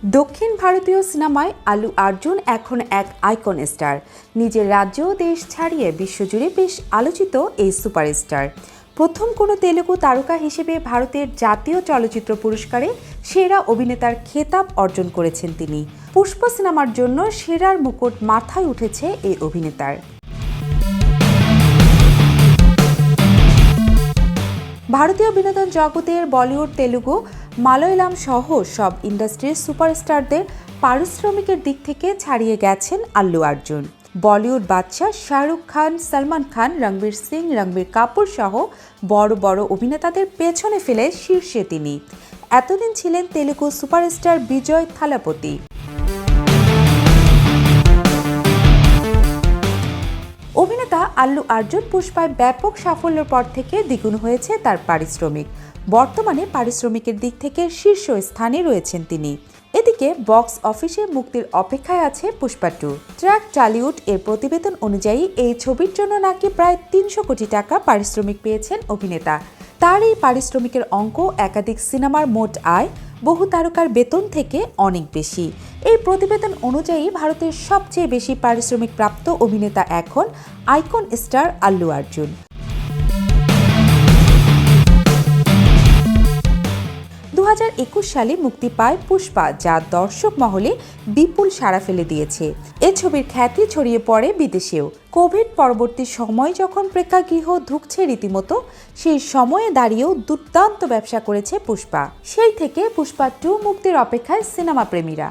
দক্ষিণ ভারতীয় সিনেমায় আল্লু অর্জুন এখন এক আইকন স্টার। নিজের রাজ্য ও দেশ ছাড়িয়ে বিশ্বজুড়ে বেশ আলোচিত এই সুপারস্টার প্রথম কোনো তেলুগু তারকা হিসেবে ভারতের জাতীয় চলচ্চিত্র পুরস্কারে সেরা অভিনেতার খেতাব অর্জন করেছেন তিনি। পুষ্পা সিনেমার জন্য সেরার মুকুট মাথায় উঠেছে এই অভিনেতার। ভারতীয় বিনোদন জগতের বলিউড, তেলুগু, মালয়ালম সহ সব ইন্ডাস্ট্রির সুপারস্টারদের পারিশ্রমিকের দিক থেকে ছাড়িয়ে গেছেন আল্লু অর্জুন। বলিউড বাদশাহ শাহরুখ খান, সলমান খান, রণবীর সিং, রণবীর কাপুর সহ বড় বড় অভিনেতাদের পেছনে ফেলে শীর্ষে তিনি। এতদিন ছিলেন তেলুগু সুপারস্টার বিজয় থালাপতি। অভিনেতা আল্লু অর্জুন পুষ্পায় ব্যাপক সাফল্যের পর থেকে দ্বিগুণ হয়েছে তার পারিশ্রমিক। বর্তমানে পারিশ্রমিকের দিক থেকে শীর্ষ স্থানে রয়েছেন তিনি। এদিকে বক্স অফিসে মুক্তির অপেক্ষায় আছে পুষ্পা 2। ট্র্যাক টলিউড এর প্রতিবেদন অনুযায়ী এই ছবির জন্য নাকি প্রায় 300 কোটি টাকা পারিশ্রমিক পেয়েছেন অভিনেতা। তার এই পারিশ্রমিকের অঙ্ক একাধিক সিনেমার মোট আয়, বহু তারকার বেতন থেকে অনেক বেশি। এই প্রতিবেদন অনুযায়ী ভারতের সবচেয়ে বেশি পারিশ্রমিক প্রাপ্ত অভিনেতা এখন আইকন স্টার আল্লু অর্জুন। 2021 সালে মুক্তি পায় পুষ্পা, যা দর্শক মহলে বিপুল সাড়া ফেলে দিয়েছে। এ ছবির খ্যাতি ছড়িয়ে পড়ে বিদেশেও। কোভিড পরবর্তী সময় যখন প্রেক্ষাগৃহ ধুঁকছে রীতিমতো, সেই সময়ে দাঁড়িয়েও দুর্দান্ত ব্যবসা করেছে পুষ্পা। সেই থেকে পুষ্পা 2 মুক্তির অপেক্ষায় সিনেমা প্রেমীরা।